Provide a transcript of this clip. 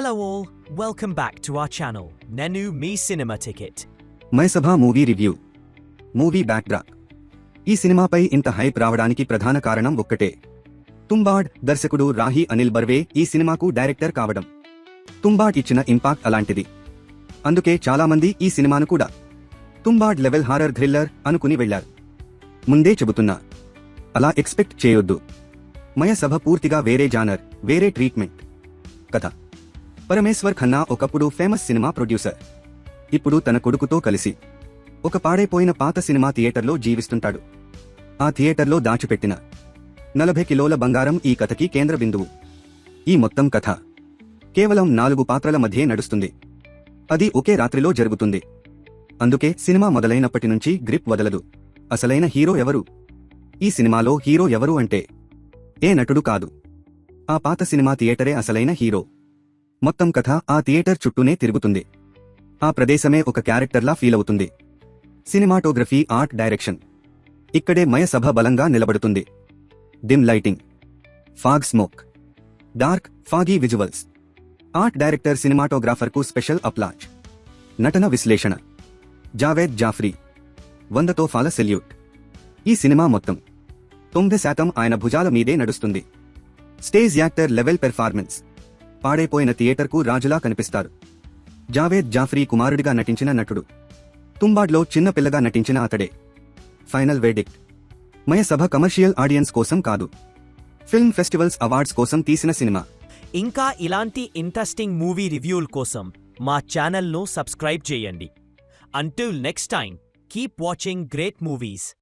Hello all, welcome back to our channel, Nenu Me Cinema Ticket. Mayasabha movie review. Movie backdrop. ఈ సినిమాపై ఇంత hype రావడానికి ప్రధాన కారణం ఒక్కటే. తుంబాడ్ దర్శకుడు రాహి అనిల్ బర్వే ఈ సినిమాకు డైరెక్టర్ కావడం. తుంబాడ్ ఇచ్చిన ఇంపాక్ట్ అలాంటిది. అందుకే చాలామంది ఈ సినిమాను కూడా తుంబాడ్ లెవెల్ హారర్ థ్రిల్లర్ అనుకుని వెళ్లారు. ముందే చెబుతున్నా, అలా ఎక్స్పెక్ట్ చేయొద్దు. మయసభ పూర్తిగా వేరే జానర్, వేరే ట్రీట్మెంట్. కథ: పరమేశ్వర్ ఖన్నా ఒకప్పుడు ఫేమస్ సినిమా ప్రొడ్యూసర్. ఇప్పుడు తన కొడుకుతో కలిసి ఒక పాడైపోయిన పాత సినిమా థియేటర్లో జీవిస్తుంటాడు. ఆ థియేటర్లో దాచిపెట్టిన 40 కిలోల బంగారం ఈ కథకి కేంద్ర బిందువు. ఈ మొత్తం కథ కేవలం 4 పాత్రల మధ్యే నడుస్తుంది. అది ఒకే రాత్రిలో జరుగుతుంది. అందుకే సినిమా మొదలైనప్పటి నుంచి గ్రిప్ వదలదు. అసలైన హీరో ఎవరు? ఈ సినిమాలో హీరో ఎవరు అంటే ఏ నటుడు కాదు, ఆ పాత సినిమా థియేటరే అసలైన హీరో. మొత్తం కథ ఆ థియేటర్ చుట్టూనే తిరుగుతుంది. ఆ ప్రదేశమే ఒక క్యారెక్టర్లా ఫీలవుతుంది. సినిమాటోగ్రఫీ, ఆర్ట్ డైరెక్షన్ ఇక్కడే మయసభ బలంగా నిలబడుతుంది. Dim lighting, fog smoke, dark foggy visuals. Art director సినిమాటోగ్రాఫర్కు స్పెషల్ అప్లాజ్. నటన విశ్లేషణ: జావేద్ జాఫ్రీ 100తో ఫాల సెల్యూట్. ఈ సినిమా మొత్తం 90% ఆయన భుజాల మీదే నడుస్తుంది. Stage actor level performance. పాడైపోయిన థియేటర్కు రాజులా కనిపిస్తారు. జావేద్ జాఫ్రీ కుమారుడిగా నటించిన నటుడు. తుంబాడ్లో చిన్న పిల్లగా నటించిన అతడే. ఫైనల్ వేడిక్ట్: మయసభ కమర్షియల్ ఆడియన్స్ కోసం కాదు, ఫిల్మ్ ఫెస్టివల్స్ అవార్డ్స్ కోసం తీసిన సినిమా. ఇంకా ఇలాంటి ఇంట్రెస్టింగ్ మూవీ రివ్యూల కోసం మా ఛానల్ను సబ్స్క్రైబ్ చేయండి. Until next time, keep watching great movies.